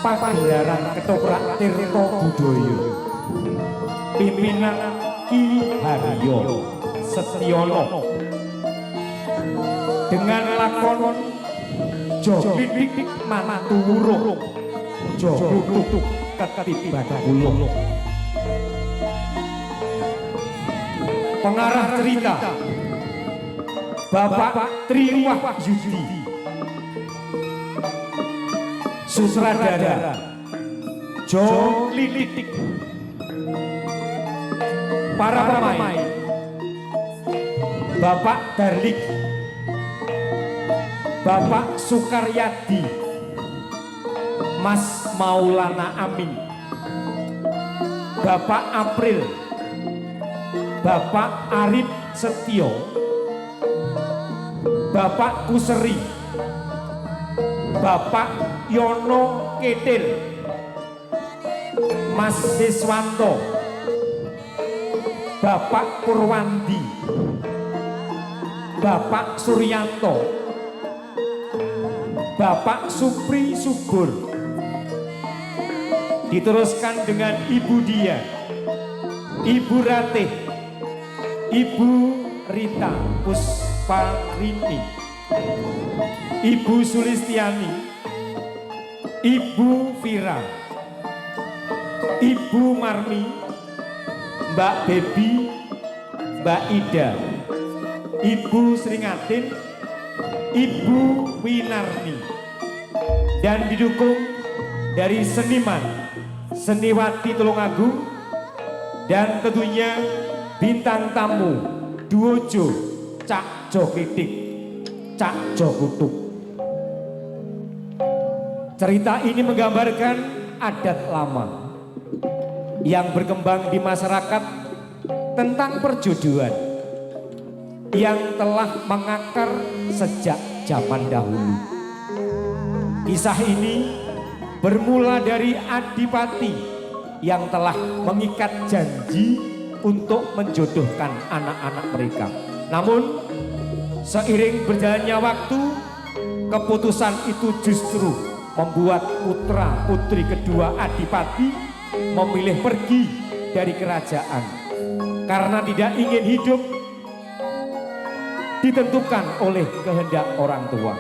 Pagelaran Ketoprak Tirto Budaya pimpinan Ki Haryo Setiono dengan lakon Jogridik Manturung Joglutuk Ketiban Bulung. Pengarah cerita Bapak Triwah Yudi, sutradara Jogridik. Para pemain Bapak Darlik, Bapak Sukaryadi, Mas Maulana Amin, Bapak April, Bapak Arif Setio, Bapak Kuseri, Bapak Yono Ketil, Mas Siswanto, Bapak Purwandi, Bapak Suryanto, Bapak Supri Subur. Diteruskan dengan Ibu Dia, Ibu Ratih, Ibu Rita Pusparini, Ibu Sulistiani, Ibu Vira, Ibu Marmi, Mbak Bebi, Mbak Ida, Ibu Sringatin, Ibu Winarni, dan didukung dari seniman Seniwati Tulungagung dan tentunya bintang tamu Duojo Cak Jogridik, Cak Jogutuk. Cerita ini menggambarkan adat lama yang berkembang di masyarakat tentang perjodohan yang telah mengakar sejak zaman dahulu. Kisah ini bermula dari adipati yang telah mengikat janji untuk menjodohkan anak-anak mereka. Namun seiring berjalannya waktu, keputusan itu justru membuat putra putri kedua adipati memilih pergi dari kerajaan karena tidak ingin hidup ditentukan oleh kehendak orang tua.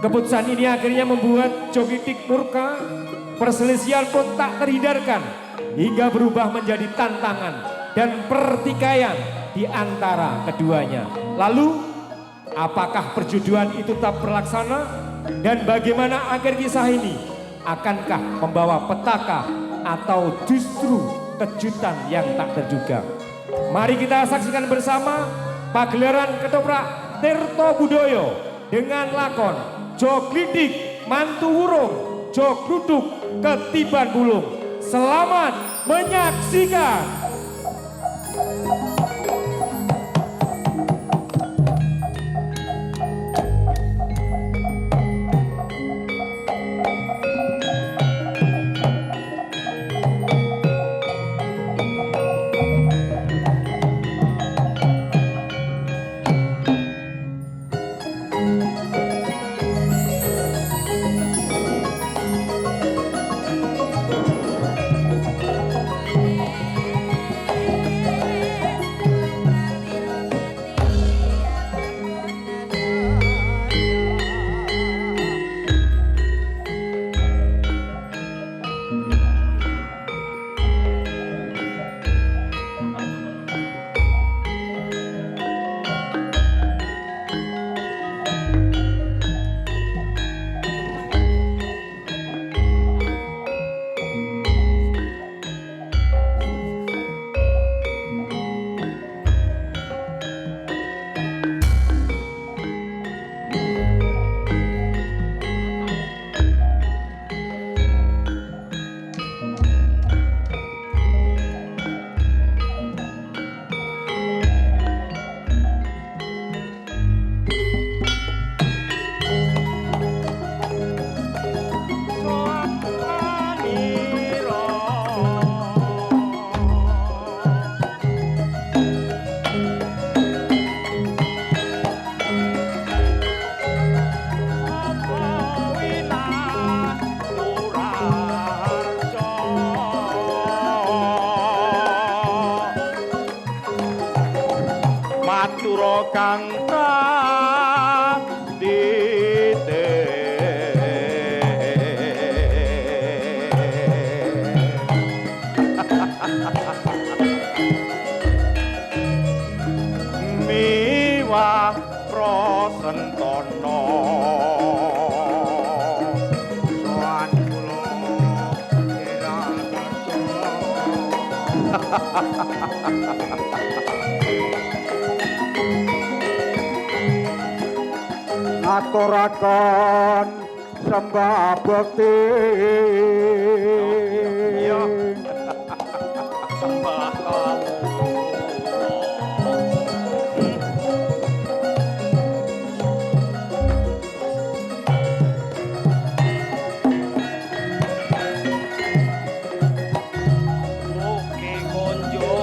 Keputusan ini akhirnya membuat Jogridik murka. Perselisihan pun tak terhindarkan hingga berubah menjadi tantangan dan pertikaian di antara keduanya. Lalu apakah perjodohan itu tetap terlaksana dan bagaimana akhir kisah ini? Akankah membawa petaka atau justru kejutan yang tak terduga? Mari kita saksikan bersama pagelaran Ketoprak Tirto Budaya dengan lakon Jogridik Manturung Joglutuk Ketiban Bulung. Selamat menyaksikan. mangkat miwah prasentono soan kula irakarjo aturaken sembah bekti iya sembah mugi konjo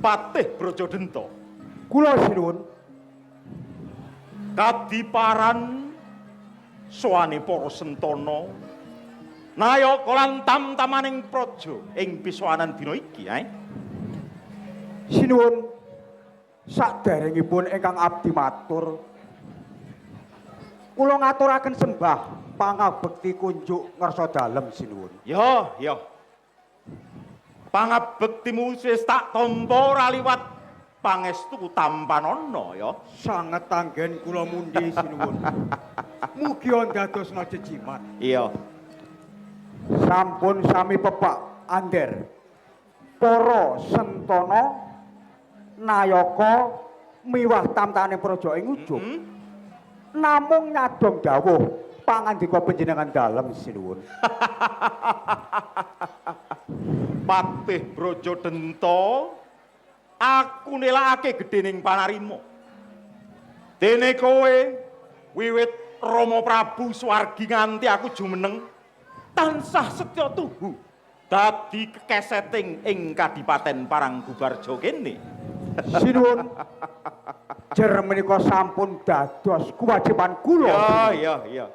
Patih Brajadenta kula sinuwun kadiparan sowane para sentana nayaka lan tam-tamaning praja ing pisowanan dina iki sinuwun saderengipun ingkang abdi matur kula ngaturaken sembah pangabekti kunjuk ngarsa dalem sinuwun ya pangabektimu wis tak tampa ora liwat pangestu tampanana ya sanget anggen kula mundi sinuwun mugi ndadosna jejimat iya sampun sami pepak ander para sentana nayaka miwah tamtane praja ing ujug namung nyadong dawuh pangandika panjenengan dalem sinuwun Patih Brajadenta aku nelakake gedhening panarima dene kowe wiwit Rama Prabu swargi nganti aku jumeneng tansah setya tuhu dadi kekeseting ing Kadipaten Paranggubarja kene sinuwun jer menika sampun dados kewajiban kula iya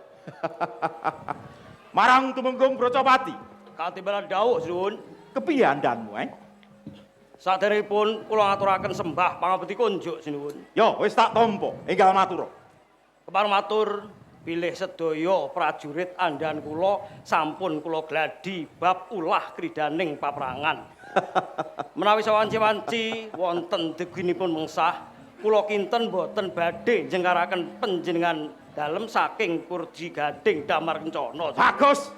marang tumenggung Bracapati Katimbalan dawuh sinuwun kepiye andanmu saderengipun kula ngaturaken sembah pangabekti kunjuk sinuwun ya wis tak tampa enggal matur kepareng matur pilih sedaya prajurit andan kula sampun kula gladi bab ulah kridaning paprangan menawi sawanci-wanci wonten deginipun mengsah kula kinten boten badhe njengkaraken panjenengan dalem saking kurji gading damar kencana bagus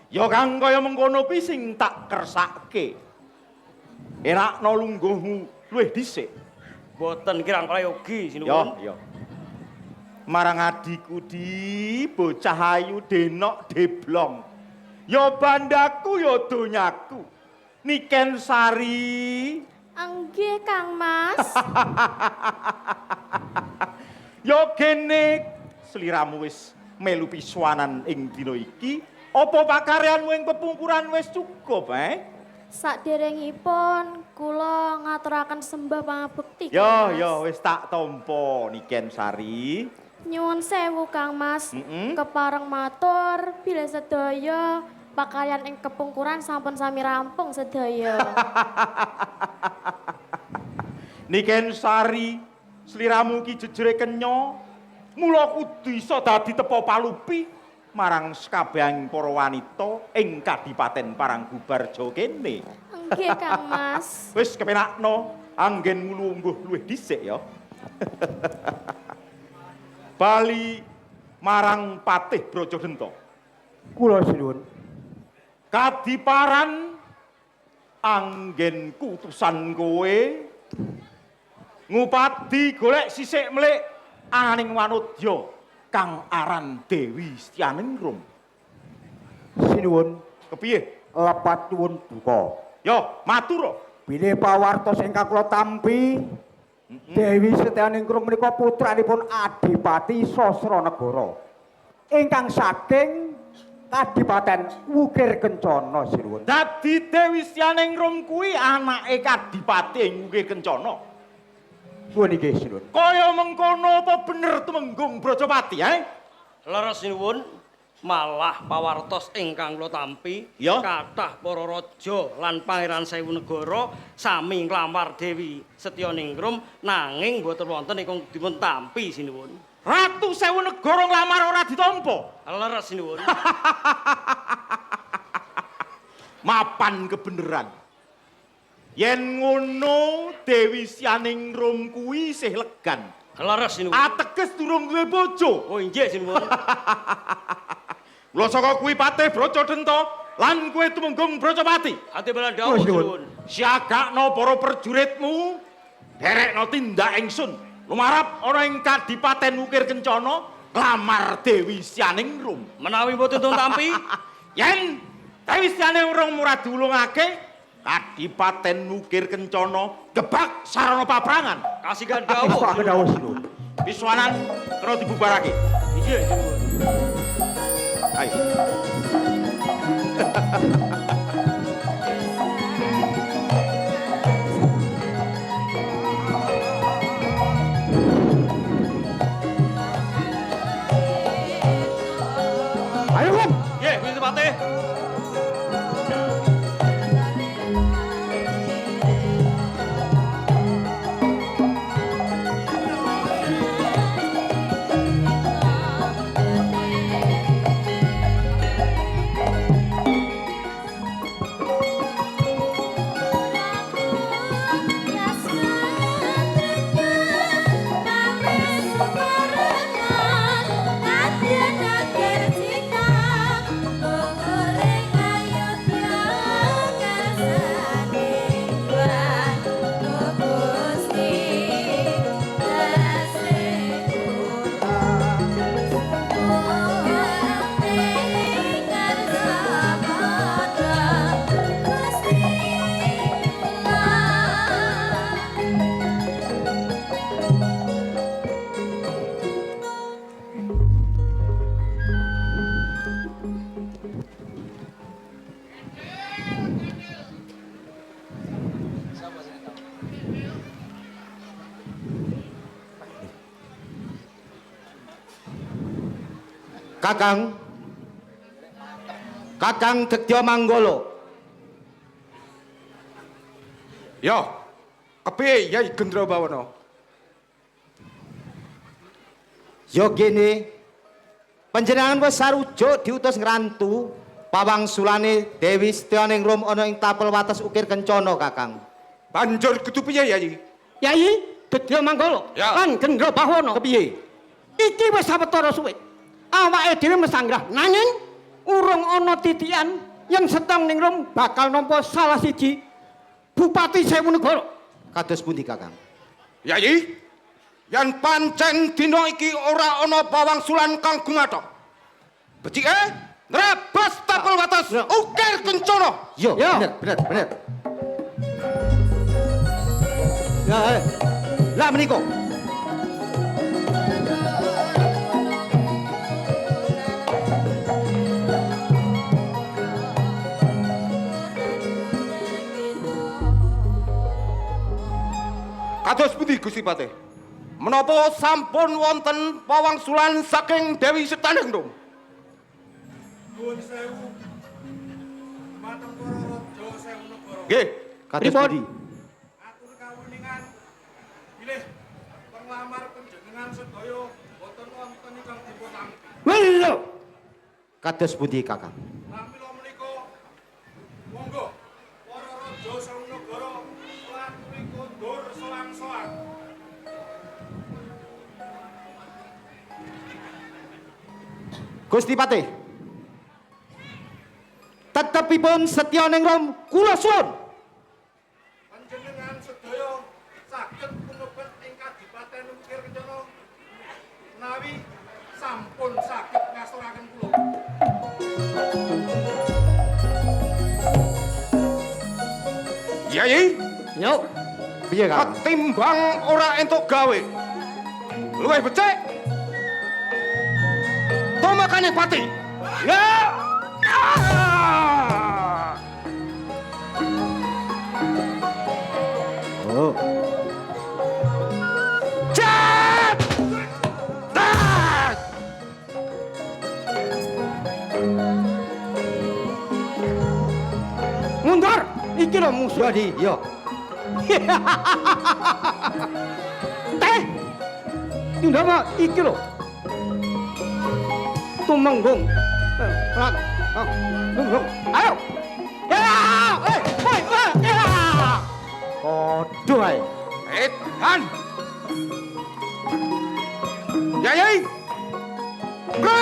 ya kang kaya mengkono pi sing tak kersake enakno lungguhmu luwih dhisik boten kirang prayogi sinuwun ya marang adiku di bocah ayu denok deblong ya bandaku ya donyaku Niken Sari Anggih Kang Mas ya gene sliramu wis melu pisowanan ing dina iki apa pakaryanmu ing pepungkuran wis cukup saderengipun kula ngaturaken sembah pangabekti ya wis tak tampa Niken Sari nyuwun sewu Kang Mas kepareng matur bila sedaya pakaian ing kepungkuran sampun sami rampung sedaya Niken Sari sliramu ki jejere kenya mula kudu iso dadi tepa palupi marang sakabehing para wanita ing Kadipaten Paranggubarja kene. Nggih Kang Mas. Wis kepenakno anggenmu lungguh luwih dhisik ya. Bali marang Patih Brajadenta. kula sinuwun Kadiparan anggenku utusan kowe ngupadi golek sisik mlik ananing wanodya kang aran Dewi Setyaningrum. sinuwun Kepiye? lepat nuwun duka Yo, matur. bilih pawartos ingkang kula tampi Dewi Setyaningrum menika putranipun Adipati Sasranagara ingkang saking Kadipaten Wukir Kencana sinuwun. Dadi Dewi Setyaningrum kuwi anake Kadipati ing Wukir Kencana. Suwun nggih sinuwun. Kaya mengkono apa bener tumenggung Brajapati, Leres sinuwun, malah pawartos ingkang kula tampi, Ya. kathah para raja lan pangeran Sewu Negara sami nglamar Dewi Setyaningrum nanging boten wonten ingkang dipun tampi sinuwun. Ratu Sewu Negara nglamar ora ditampa. Leres sinuwun. Mapan kebeneran. Yen ngono Dewi Setyaningrum kuwi isih legan. Leres sinuwun. Ateges durung duwe bojo. Oh inggih sinuwun. Mula saka kuwi Patih Brajadenta lan kowe tumenggung Brajapati. Ati bala dawuh sinuwun. Siagakno para prajuritmu, derekno tindak ingsun. Lumarap ana ing Kadipaten Ukir Kencana nglamar Dewi Setyaningrum. Menawi mboten dipun tampi, Yen Dewi Setyaningrum ora diulungake, Kadipaten Ukir Kencana gebak sarana paprangan. kasihan dawuh. Pak kedawuh sinuwun. Wiswanan kena dibubarake. Inggih sinuwun. Ayo. Ayo, Om. Nggih, Gusti Patih. Kakang Degdya Manggala. Ya, kepiye Yai Gendrabawana? Ya gene panjenengan wis sarujuk diutus ngrantu pawangsulane Dewi Setyaningrum ana ing tapel wates Ukir Kencana, Kakang. Banjur kudu piye Yai? Yai Degdya Manggala Ya. lan Gendrabawana. Kepiye? Iki wis sawetara suwe. Awake dhewe mesangrah nanging urung ana titian yang Setyaningrum bakal nampa salah siji Bupati Sewu Negara. Kados pundi, Kakang? Yai, yen pancen dina iki ora ana pawangsulan kang gumathok. Becike nrebas tapel wates Ukir Kencana. Yo, Ya. bener. Ya, lah menika. Kados pundi Gusti Patih? Menapa sampun wonten pawangsulan saking Dewi Setyaningrum? Nuwun sewu. Dumateng para raja Sewu Negara. Nggih. Kados Pripun? pundi? Atur kawuningan bilih penglamar panjenengan sedaya boten wonten ingkang dipun tampi. Lho, Kados pundi, Kakang? Namila menika monggo para raja Sewu Negara laturi kondur soang-soang. Gusti Patih. Tetepipun Setyaningrum kula suwun. Panjenengan sedaya saged punebet ing Kadipaten Ukir Kencana menawi sampun saged ngasturaken kula. Yai, yo. Piye, Kakang? ketimbang ora entuk gawe. Luwih becik. Tomakane pati. Ya. Oh. lho musuh. Yo Di, yo. Teh. Ndama iki lho. Tumenggung. Pelan. Tumenggung. Ayo. Ya! Woi, ya! Kodoh ae. Edan. Yai. Go.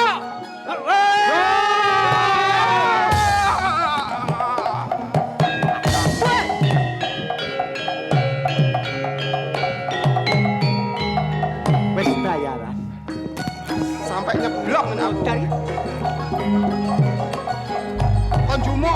Wis bayaran. Sampai nyeblok nek aku dari. Kon jumo.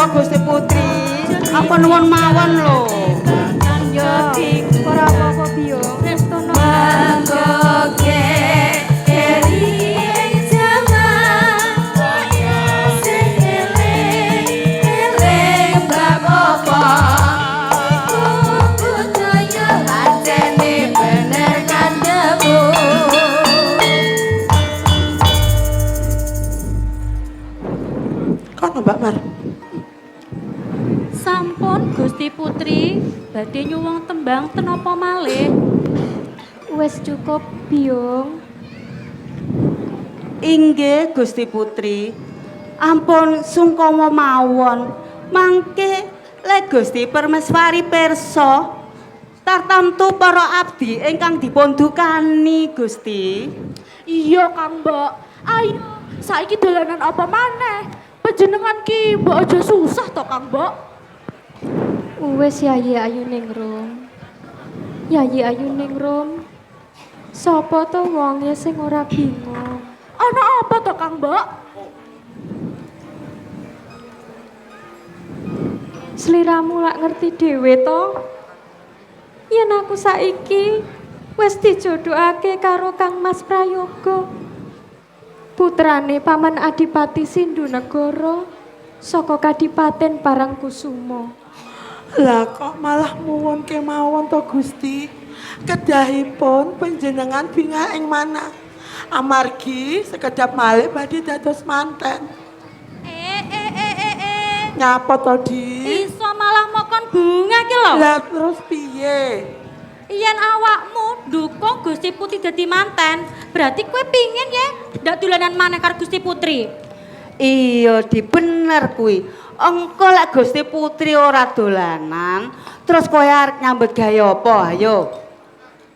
Gusti Putri, apa nuwun mawon lho. Yo, ora apa-apa Biyo. Wis tono. Manggoke eri jaman sing eling bab apa. Iku budaya ajene bener kandhemu. Kono Mbak Mar. Sampun Gusti Putri, badhe nyuwun tembang ten apa malih? Wis cukup Biung. Inggih Gusti Putri. Ampun sungkawa mawon. Mangke le Gusti Permeswari pirsa tartamtu para abdi ingkang dipun dukani Gusti. Iya Kang Mbok. Ayo, saiki dolanan apa maneh? Panjenengan ki mbok aja susah to Kang Mbok. Wis Yayi Ayu Ningrum. Yayi Ayu Ningrum. Sapa to wonge sing ora bingung? Ana apa to Kang Mbok? Sliramu lak ngerti dhewe to? Yen aku saiki wis dijodohake karo Kang Mas Prayoga. Putrane Paman Adipati Sindunegara saka Kadipaten Parangkusumo. Lah kok malah muwun kemawon to Gusti. Kedahipun panjenengan bingah ing mana? Amargi sekedap malih badhe dados manten. Nyapa to Di? Iso malah mokon bunga ki lho. Lah terus piye? Yen awakmu ndukung Gusti Putri dadi manten, berarti kowe pingin ya ndak dolanan maneh karo Gusti Putri. Iya Di bener kuwi. Engko lek Gusti Putri ora dolanan, terus kowe arep nyambut gawe apa? Ayo.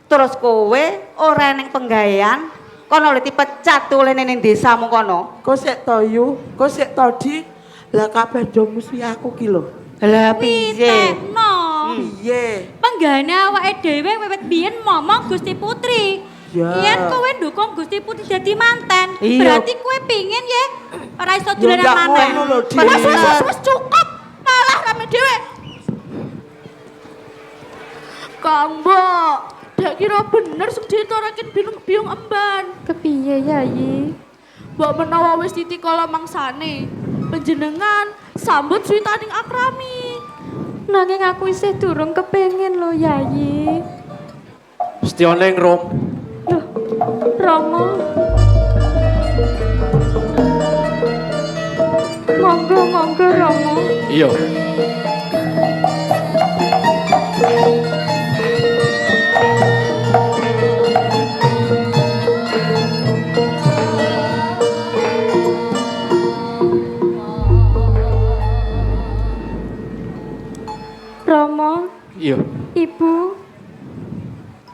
Terus kowe ora ning penggawean, kono lho dipecat tulene ning desamu kono. Kok sik to Yu? Kok sik to Di? Lah kabeh do musuhi aku ki lho. Lah piye? Pitekno. Piye? Penggaweane awake dhewe wiwit biyen momong Gusti Putri. Ya. Yen kowe ndukung Gusti Putri dadi manten, Iya. berarti kowe pingin ya ora iso dolanan ndak maneh. ngono lho, Di. Wis cukup. Malah rame dhewe. Kang Mbok, dak kira bener sing ditarakin biung emban. Kepiye Yayi? Mbok menawa wis titikala mangsane, panjenengan sambut switaning akrami. Nanging aku isih durung kepengin lho Yayi. Setioning Rom. Loh, Rama. Monggo Rama. Iya. Rama, Iya. Ibu.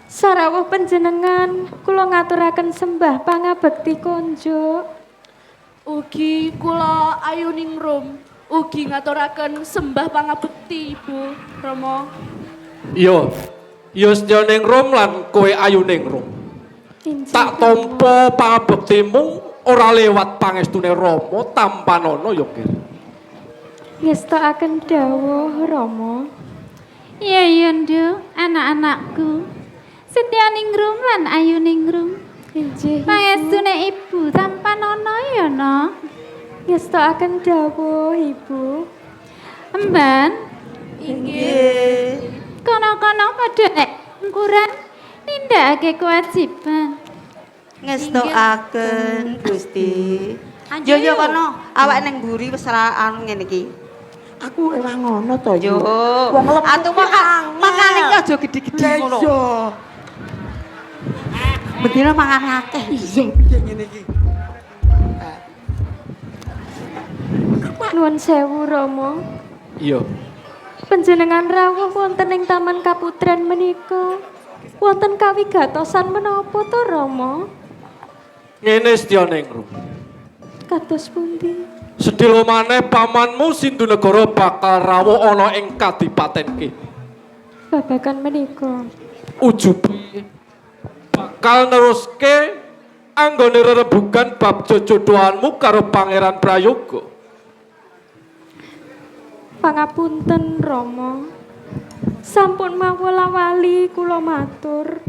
Sarawuh panjenengan kula ngaturaken sembah pangabekti konjo. Ugi kula ayuning rum, ugi ngaturaken sembah pangabekti Ibu Rama. Iya. Iya Setioning Rom lan kowe ayuning Rom. Injih, Tak tampa pangabektimu ora lewat pangestune Rama tanpa ana ya Kir. ngestakaken dawuh Rama. Iya Nduk, anak-anakku. Setyaningrum lan ayuningrum. Injih, Pangestune ibu tanpa nono ya no. ngestakaken dawuh Ibu. Emban, Nggih. kono-kono padha nek ukuran nindakake kewajiban. Ngestokaken Gusti. Yo yo kono, awak nang mburi wis ora anu ngene iki. Aku ora ngono to Yo. Wong lemah Atuh makane iki aja gede-gede ngono. Iya. Bedine mangane akeh. Iya piye ngene iki? Nuwun sewu Rama. Iya. Panjenengan rawuh wonten ing Taman Kaputren menika. Wonten kawigatosan menapa to Rama? Ngene Setioning Rom. Kados pundi? Sedhela maneh pamanmu Sindunegara bakal rawuh ana ing kadipatenke. Babagan menika. Ujubi bakal neruske anggone rerebugan bab jojodohanmu karo Pangeran Prayoga. Pangapunten Rama. Sampun mawala-wali kula matur.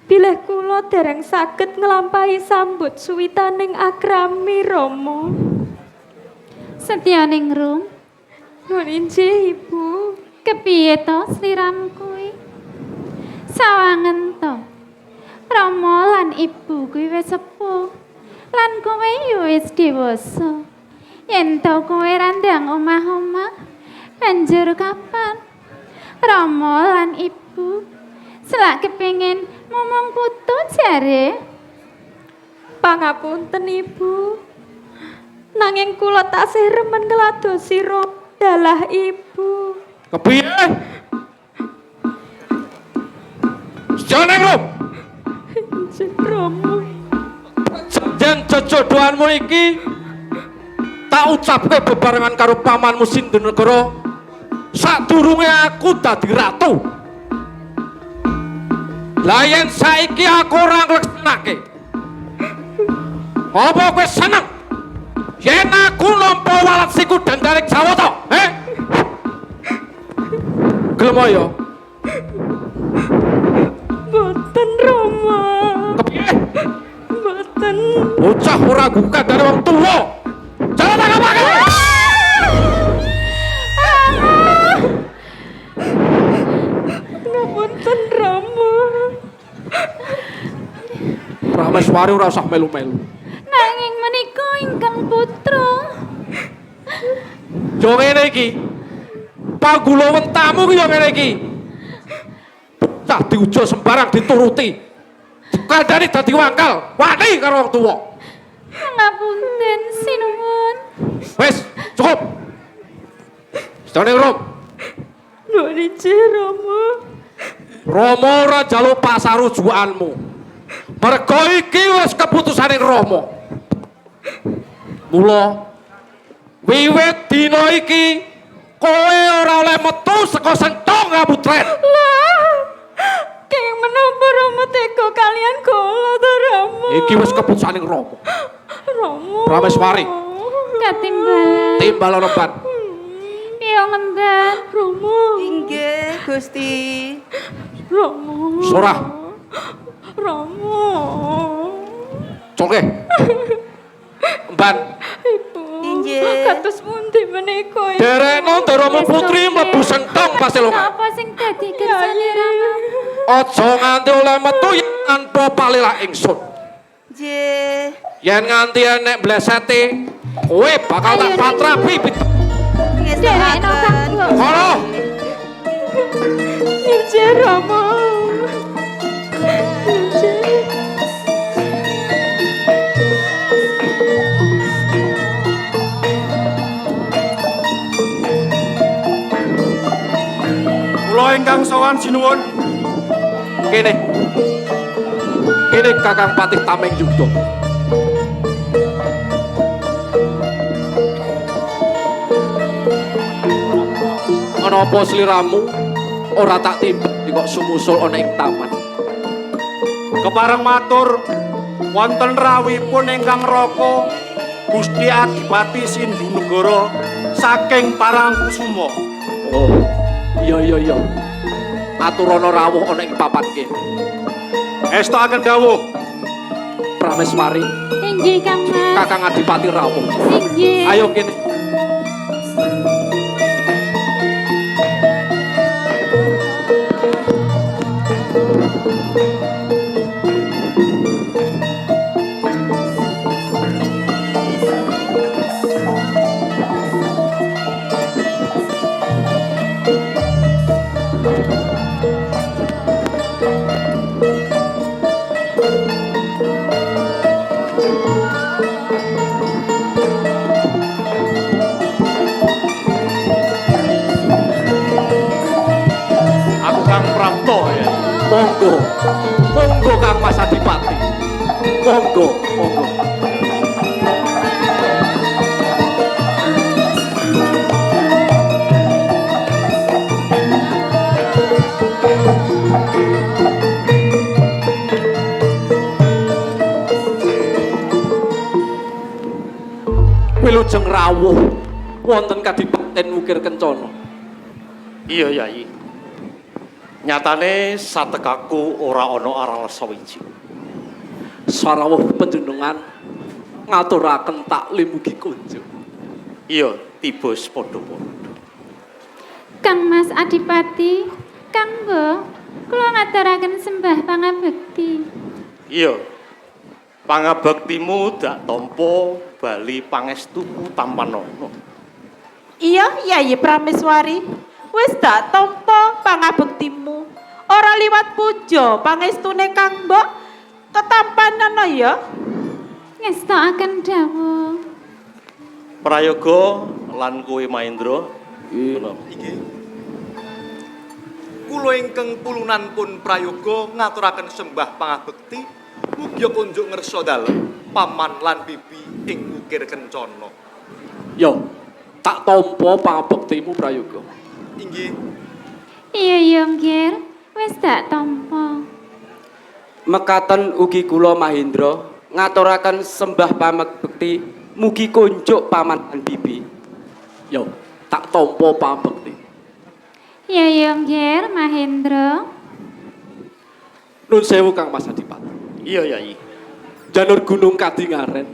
Bilih kula dereng saged nglampahi sambut suwitaning akrami Rama. Setyaningrum, Nuwun injih Ibu. kepiye to sliramu kuwi? Sawangen to. Rama lan ibu kuwi wis sepuh. Lan kowe yo wis dewasa. Yen to kowe randang omah-omah, banjur kapan? Rama lan ibu selak kepengin momong putu jare. Pangapunten Ibu. Nanging kula taksih remen ngladosi dalah Ibu. Kepiye? Setioning Rom. Injih Rama. Sejen jojodohanmu iki tak ucapke bebarengan karo pamanmu Sindunegara sadurunge aku dadi ratu. Lah yen saiki aku ora ngleksanake, apa kowe seneng yen aku nampa walet siku dandaring Jawata? Gelem ya? Mboten Rama. Kepiye? Mboten. Bocah ora gugat dari wong tuwa. Jalan tak apa? Ngapunten Rama. Prameswari ora usah melu-melu. Nanging menika ingkang putra. Yo ngene iki. Panggulawen tamu ki yo ngene iki. Cah diujo sembarang dituruti. Kandhane dadi wangkal, wani karo wong tuwa. Ngapunten sinuwun. Wis, cukup. Setioning Rom. Nuwun injih Rama. Rama ora njaluk pasarujukanmu. Mergo iki wis keputusaning Rama. Mula wiwit dina iki kowe ora oleh metu saka Sentong Kaputren. Lah. Kenging menapa Rama tega kalian kula to Rama? Iki wis keputusaning Rama. Rama. Prameswari. Katimbalan. Timbal remban. Piye ngemban? Rama. Inggih Gusti. Rama. Sorah. Rama. Coke. Mban. Ibu. Inggih. Kados pundi menika? Ibu? Derekno Ndaramu Putri mlebu sentong pasilungan. Apa sing dadi kersane Rama? Aja nganti oleh metu yen tanpa palilah ingsun. Nggih. Yen nganti enek blesete, kowe bakal tak patrapi. Derekno Kang Mbok. Kono. Injih Rama. Injih. Kula ingkang sowan sinuwun. Kene. Kene Kakang Patih Tameng Yudha. Menapa sliramu ora tak timbang kok sumusul ana ing taman. Kepareng matur wonten rawuhipun ingkang raka Gusti Adipati Sindhunegara saking Parangkusuma. Oh, iya. Aturana rawuh ana ing papan kene. Estaken dawuh. Prameswari, Inggih Kang Mas. Kakang Adipati rawuh. Inggih. Ayo kene. Aku Kang Prapto ya. Monggo Kang Mas Adipati. Monggo. Wilujeng rawuh wonten Kadipaten Wukir Kencana. Iya, Yai. Nyatane satekaku ora ana aral sawiji. Sarawuh panjenengan ngaturaken taklim mugi kunjuk. Iya, tiba padha-padha. Kang Mas Adipati, Kang Mbok, kula ngaturaken sembah pangabekti. Iya. Pangabektimu dak tampa bali pangestuku tanpa nono. Iya, Yayi Prameswari. Wis dak tampa pangabektimu. Ora liwat puja pangestune Kang Mbok ketampanana ya. Ngestakaken dawuh. Prayoga lan kowe Mahendra. Menapa? Kula ingkang pulunan pun prayoga ngaturaken sembah pangabekti mugi kunjuk ngersa dalem paman lan bibi ing Wukir Kencana. Yo, tak tampa pangabektimu prayoga. Inggih. Iya, Nggir. Wis tak tampa. Mekaten ugi kula Mahendra ngaturaken sembah pangabekti mugi kunjuk paman lan bibi. Yo, tak tampa pangabekti. Iya, Nggir, Mahendra. Nun sewu Kang Mas Adipati. Iya, Yai. Janur Gunung Kadingaren.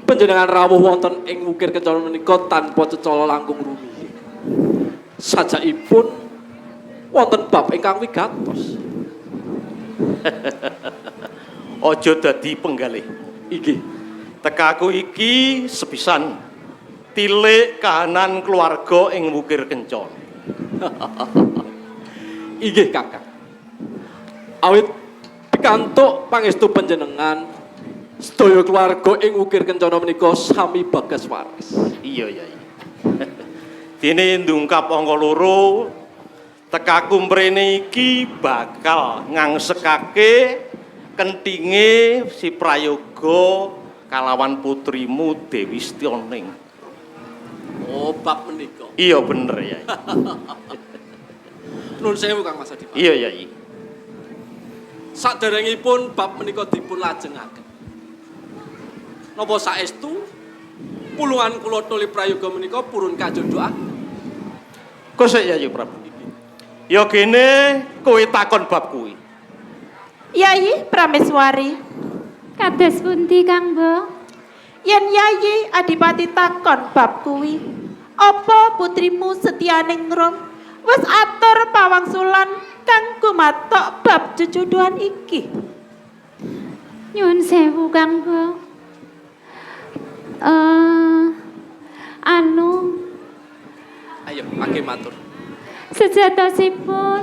Panjenengan rawuh wonten ing Wukir Kencana menika tanpa cecala langkung rumiyin. Sajakipun wonten bab ingkang wigatos. Aja dadi penggalih. Inggih. Tekaku iki sepisan tilik kahanan keluarga ing Wukir Kencana. Inggih Kakang. Awit pikantuk pangestu panjenengan sedaya keluarga ing Wukir Kencana menika sami bagas waras. Iya, Yai. Dene ndungkap angka 2 tekaku mrene iki bakal ngangsekake kentinge si Prayoga kalawan putrimu Dewi Setyoning. Oh, bab menika. Iya bener, Yai. Nun sewu Kang Mas Adipati. Iya, Yai. Saderengipun bab menika dipun lajengaken. Napa saestu pulungan kula tuli prayoga menika purun kajodoan? Kosek, Yai Prabu. Ya kene kowe takon bab kuwi. Yayi Prameswari, Kados pundi Kang Mbok? yen Yayi Adipati takon bab kuwi, apa putrimu Setyaning Rum wis atur pawangsulan kang gumatok bab jejodohan iki? Nyuwun sewu Kang Mbok. Ayo, ake matur. Sejatosipun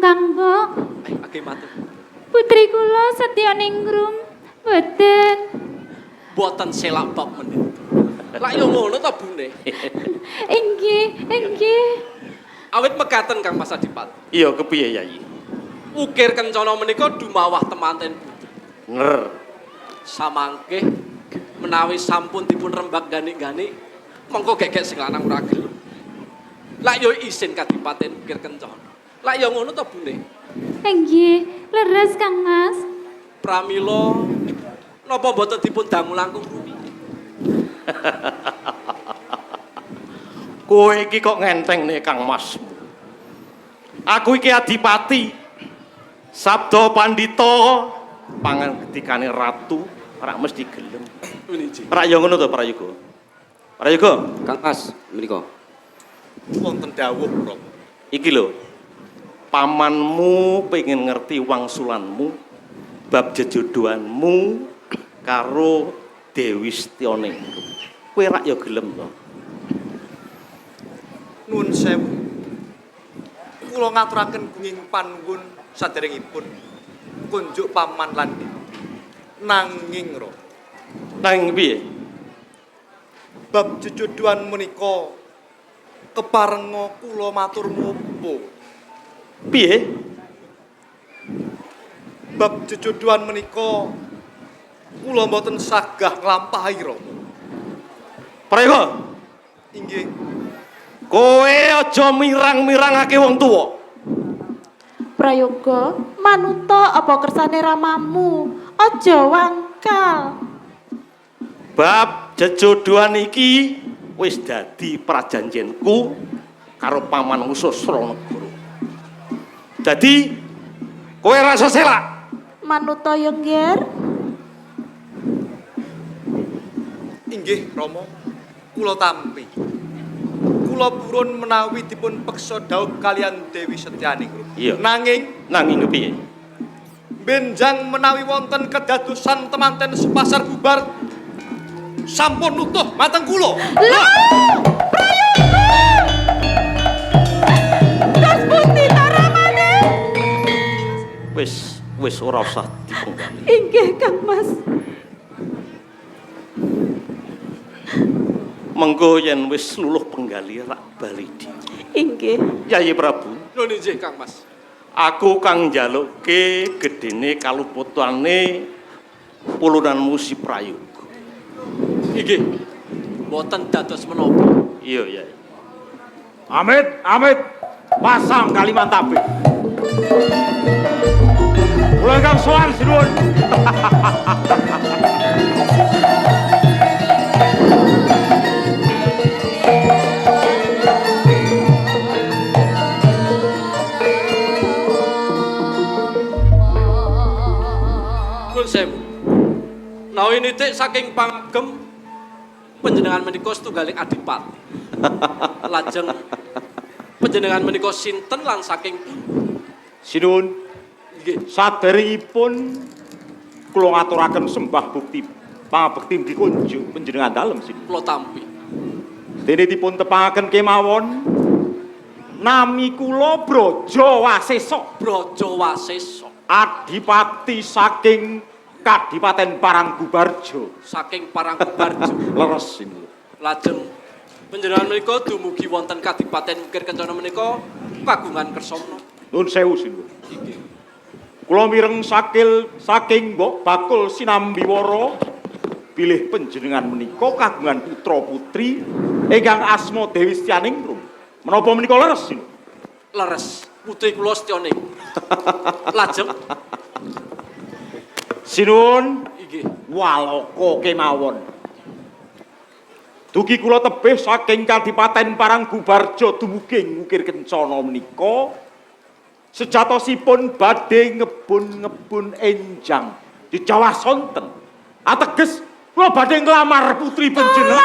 Kang Mbok, Ake matur. putri kula Setyaningrum boten Boten selak bab menika. Lah yo ngono ta Bune. inggih. Awit mekaten Kang Mas Adipati. Iya kepiye Yayi? Ukir kencana menika dumawah temanten putri. Nger. Samangke menawi sampun dipun rembak gani-gani mongko gegek sing lanang ora gelem. Lah yo isin kadipaten ukir kencana. Lah yo ngono ta Bune. Inggih, leres Kang Mas. Pramila napa boten dipun dangu langkung rumiyin? Kowe iki kok ngentengne Kang Mas. Aku iki adipati. Sabda pandita pangandikane ratu ora mesti gelem. Ora ya ngono to Prayoga. Prayoga, Kang Mas menika. Wonten dawuh, Bro. iki lho. Pamanmu pengen ngerti wangsulanmu bab jejodohanmu karo Dewi Setyane. Kowe rak ya gelem to. Nuwun sewu. Kula ngaturaken gunging panuwun saderengipun kunjuk paman lan bibi. Nanging ro. Nanging piye? Bab jejodohan menika keparenga kula matur mupo. Piye? Bab jejodohan menika kula mboten sagah nglampahi ro. Prayoga, Inggih. kowe aja mirang-mirangake wong tuwa. Prayoga, manuta apa kersane ramamu? Aja wangkal. Bab jejodohan iki wis dadi prajanjenku karo pamanmu Susranagara. Dadi kowe ora usah selak. Manuta yo nggir. Inggih, Rama. Kula tampi. Kula purun menawi dipun peksa dawuh kalian Dewi Setyaning. Iya. Nanging Kepiye? benjang menawi wonten kedadosan temanten sepasar bubar sampun utuh mateng kula. Das pundi ta ramane? Wis ora usah dipenggali. Inggih Kang Mas. Mengko yen wis luluh penggali rak bali dhewe. Inggih. Yayi Prabu, Lho nggih Kang Mas. aku kang njalukke gedene kaluputane pulunanmu si Prayoga. Inggih. Boten dados menapa. Iya, Yayi. Amit, pasang Kalimantabe. Kula kang sowan sinuwun. Nuwun sewu. Nawi nitik saking pangagem panjenengan menika setunggaling adipati. Lajeng panjenengan menika sinten lan saking Sinuwun. nggih Saderengipun kula ngaturaken sembah bukti pangabekti dikunjuk panjenengan dalem sinuwun. kula tampi. Dene dipun tepangaken kemawon nami kula Brajawasesa. Brajawasesa Adipati saking Kadipaten Paranggubarjo. saking Paranggubarjo. Leres sinuwun. Lajeng panjenengan menika dumugi wonten Kadipaten Ukir Kencana menika kagungan kersamna. Nuwun sewu sinuwun. Inggih. Kula mireng saking Mbok Bakul Sinambiwara bilih panjenengan menika kagungan putra putri ingkang asma Dewi Setyaningrum. Menapa menika leres sinuwun? Leres putri kula Setyaning. Lajeng Sinuwun inggih walaka kemawon. Dugi kula tebih saking Kadipaten Paranggubarjo dumugi Ukir Kencana menika sejatosipun badhe ngebun-ngebun enjang di Jawa sonten. Ateges kula badhe nglamar putri panjenengan.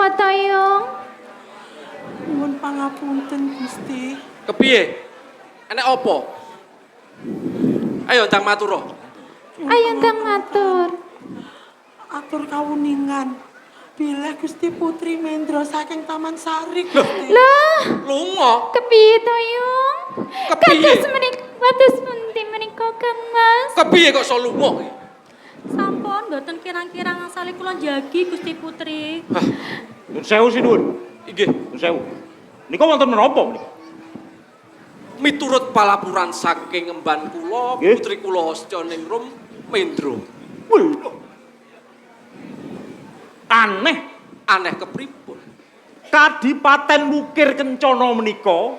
Apa to, Yung? Nuwun pangapunten, Gusti. Kepiye? Enek apa? Ayo ndang matur. Ayo ndang matur. Atur kawuningan. Bilih Gusti Putri Mendro saking Taman Sari. Lah, lunga. Kepiye to, Yung? Kepiye? Kados pundi menika, Kang Mas? Kepiye kok iso lunga? Sampun mboten kirang-kirang asale kula jagi Gusti Putri. Nun sewu sinuwun. Inggih, nun sewu. Nika wonten menapa menika? Miturut palapuran saking emban kula, putri kula Hastya Ningrum Mendro. Aneh, aneh kepripun? Kadipaten Wukir Kencana menika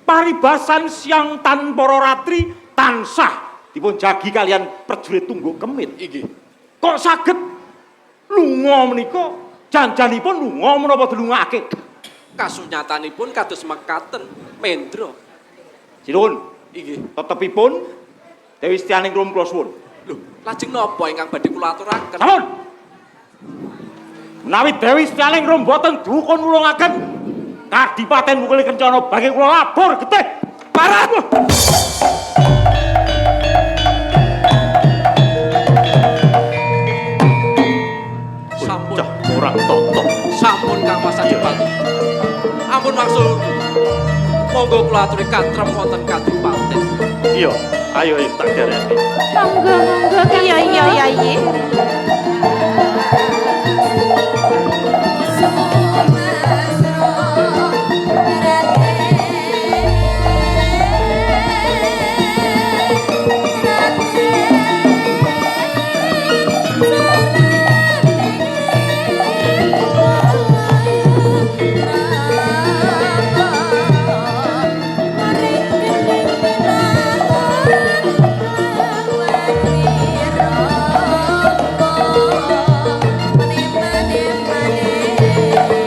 paribasan siang tan para ratri tansah dipun jagi kalian prajurit Tungguk Kemit. Inggih. Kok saged lunga menika? Janjanipun lunga menapa delungake? Kasunyatanipun kados mekaten, Mendro. Sinuwun. Inggih. Tetepipun Dewi Setyaningrum kula suwun. Lho, lajeng napa ingkang badhe kula aturaken? Sampun. Menawi Dewi Setyaningrum boten dukun nulungaken Kadipaten Wukir Kencana bagi kula labor getih. Parat. Sampun. Orang tonton. Sampun Kang Mas Adipati. Ampun maksud. Monggo kula aturi katrem wonten Kadipaten. Iya, ayo tak dereki. Monggo, monggo. Iya, iya, iya, iya. Mane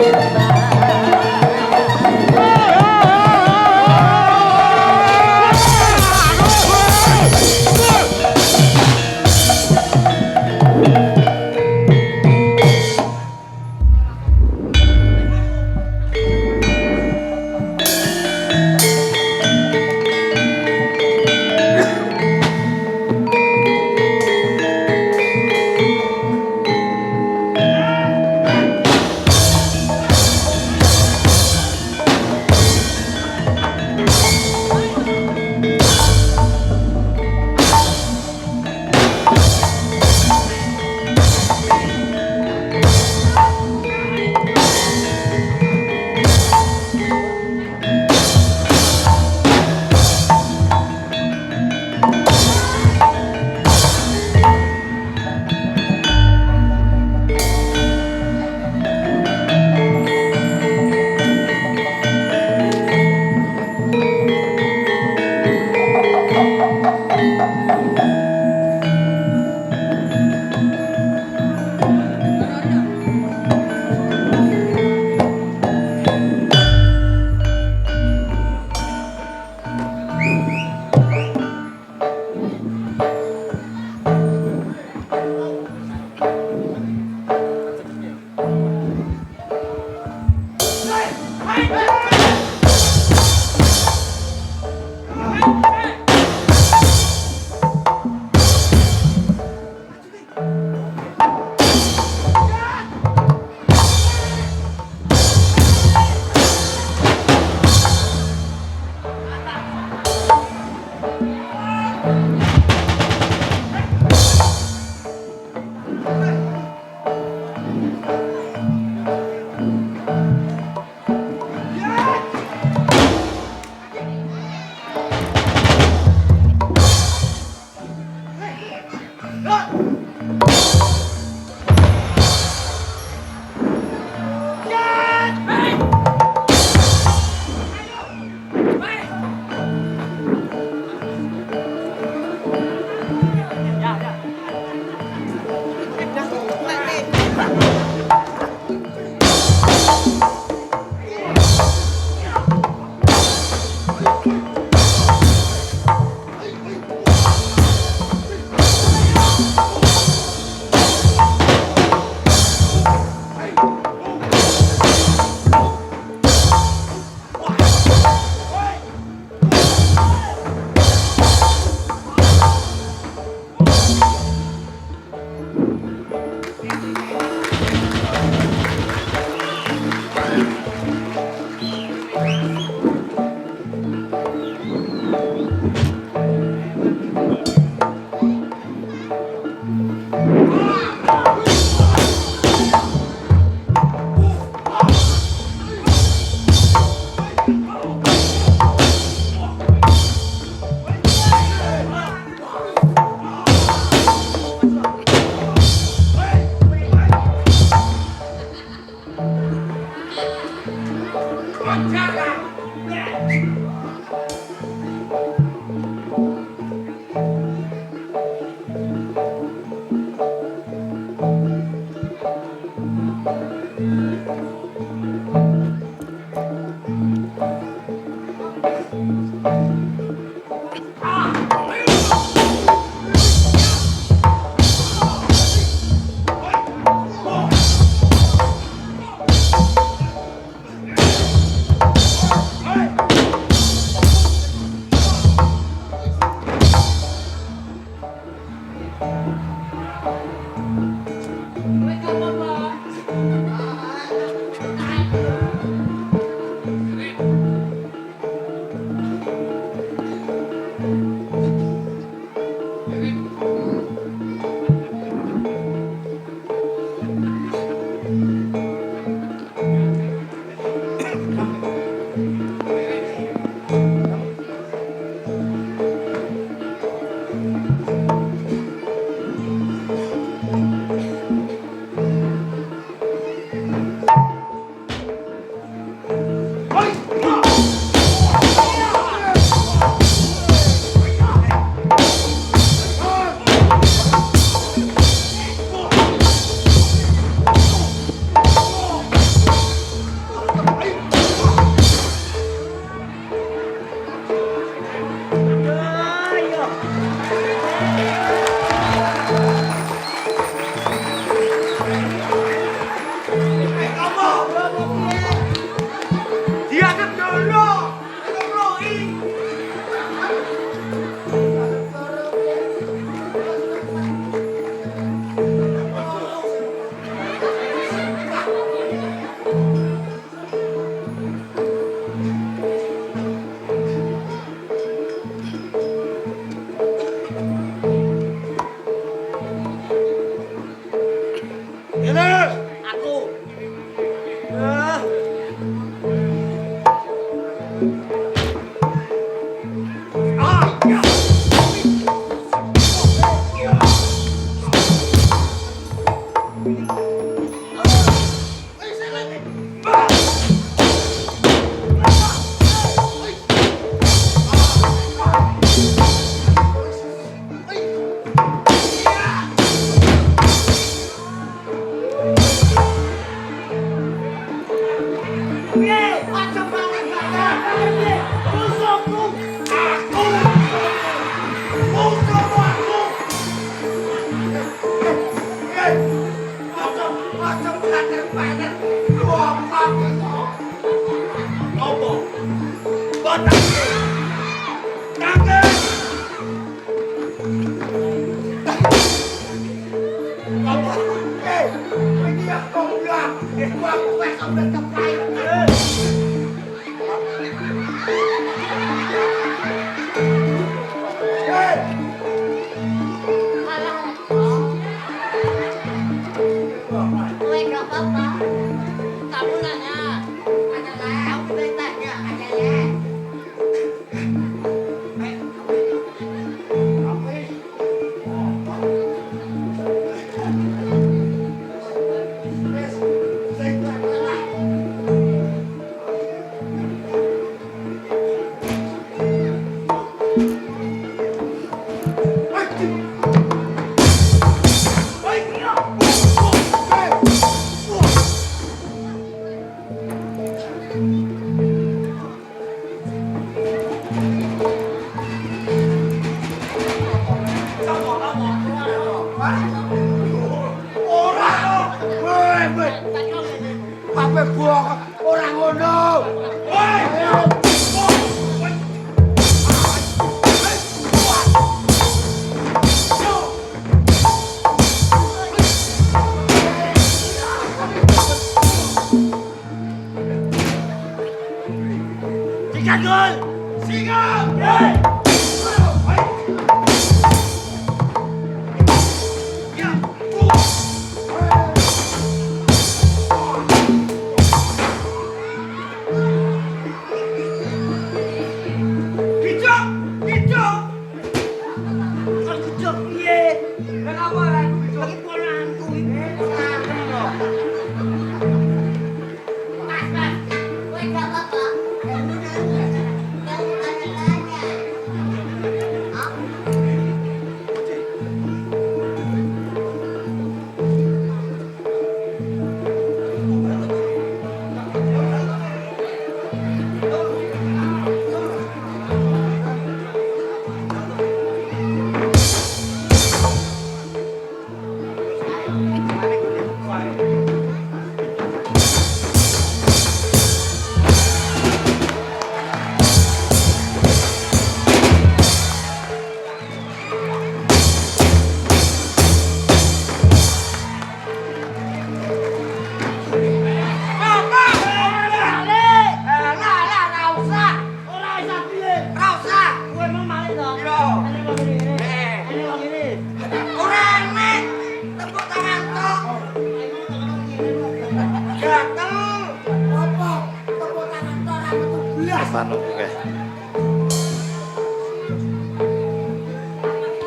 Panu oke.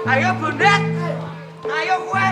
Ayo bundet. Ayo kowe.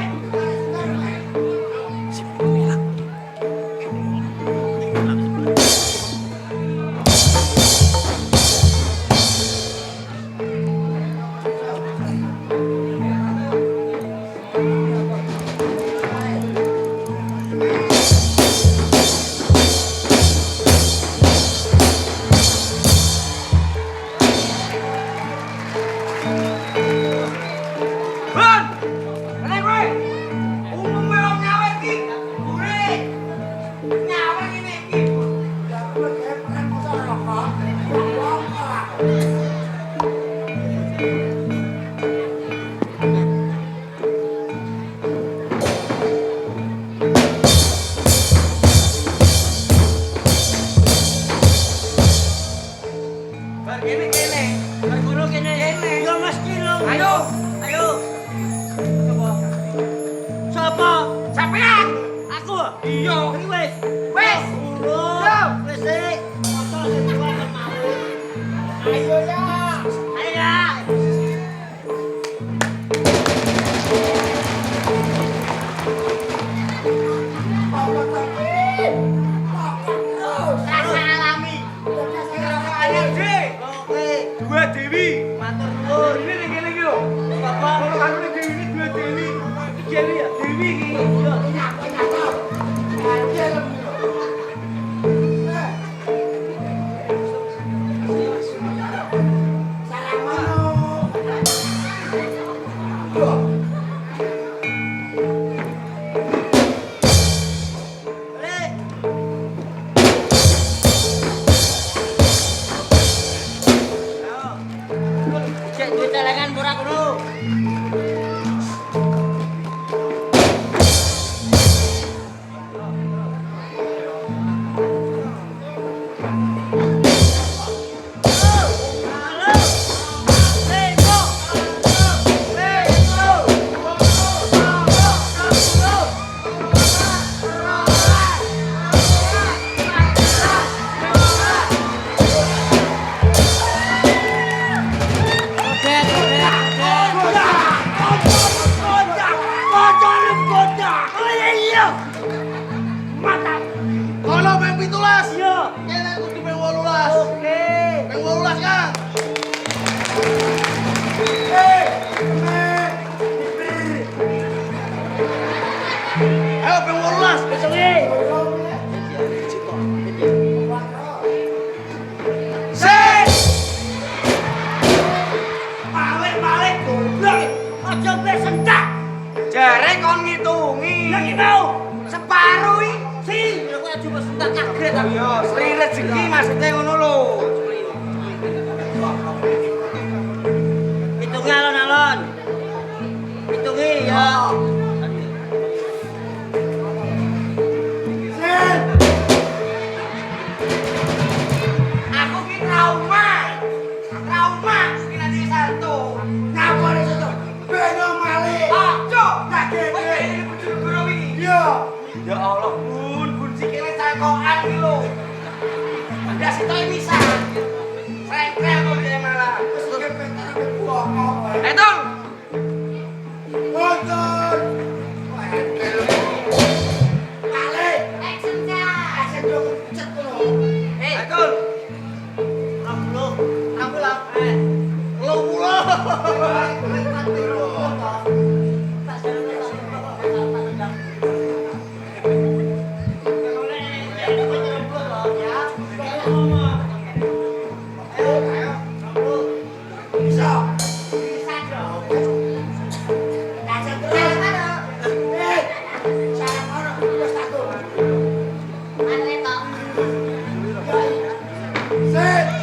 Hey!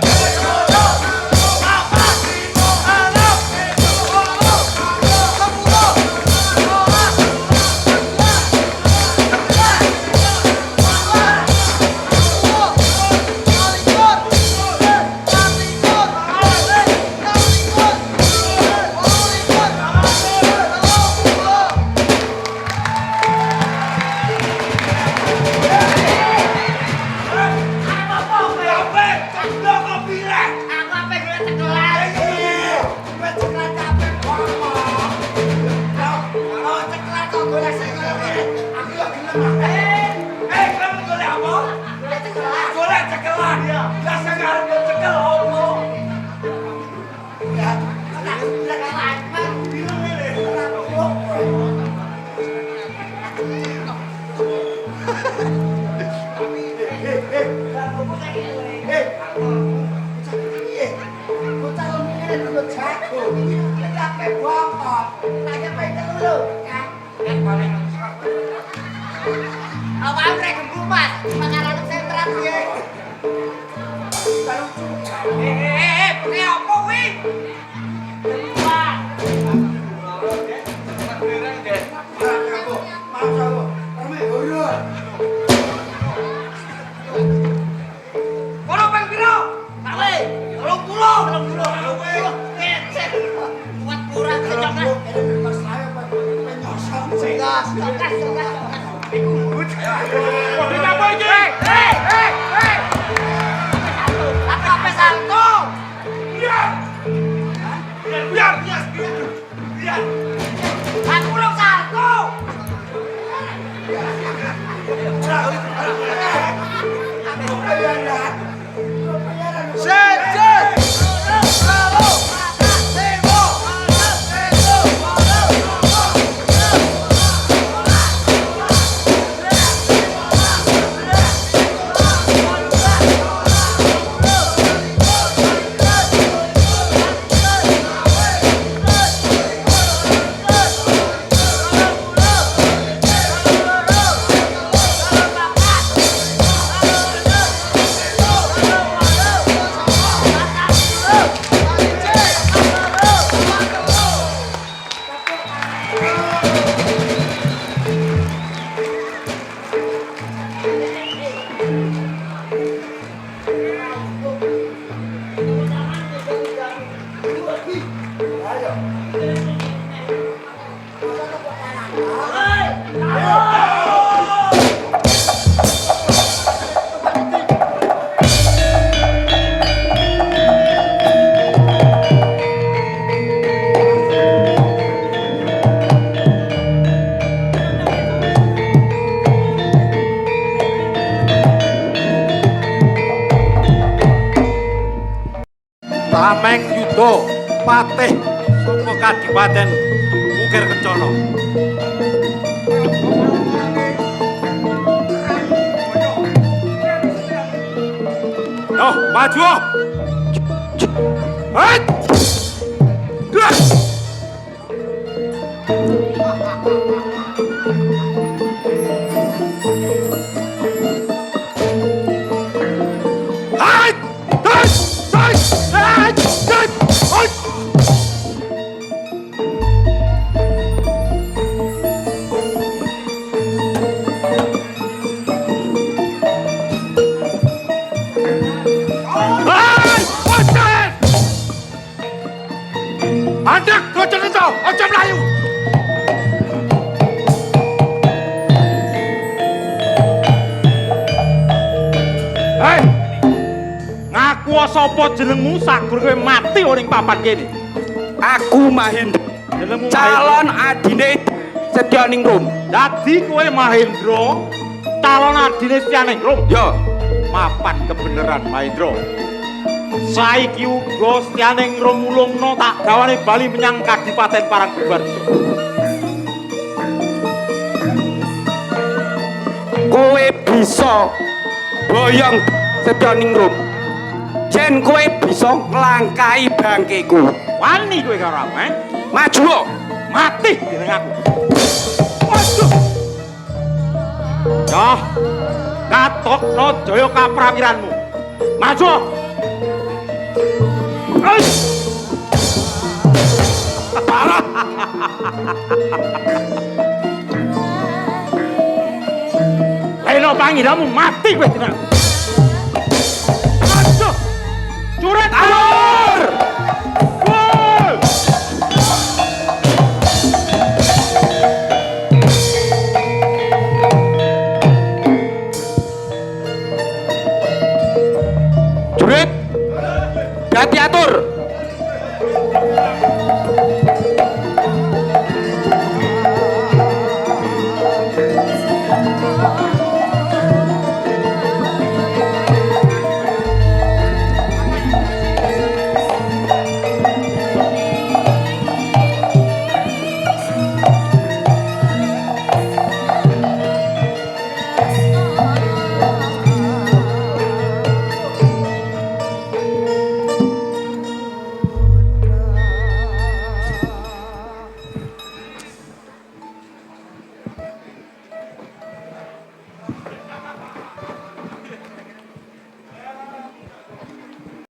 Tameng Yuda Patih saka Kadipaten Ukir Kencana. Yo, maju. Hei! Andek bocah itu, aja melayu. Hei, ngaku sapa jenengmu sagur kowe mati ning papan kene. Aku Mahendra, Jenengmu calon adine Setyaningrum. Dadi kowe Mahendra, calon adine Setyaningrum. Yo, mapan kebeneran Mahendra. Saiki uga Setyaningrum mulungna tak gawane bali menyang Kadipaten Parangbubarjo. kowe bisa boyong Setyaningrum. Jen kowe bisa nglangkai bangkeku. Wani kowe karo aku, Maju. mati dening aku. Waduh. Yo, katokno jaya kaprawiranmu. Maju. Parah. Leno pangiramu mati kowe tenan.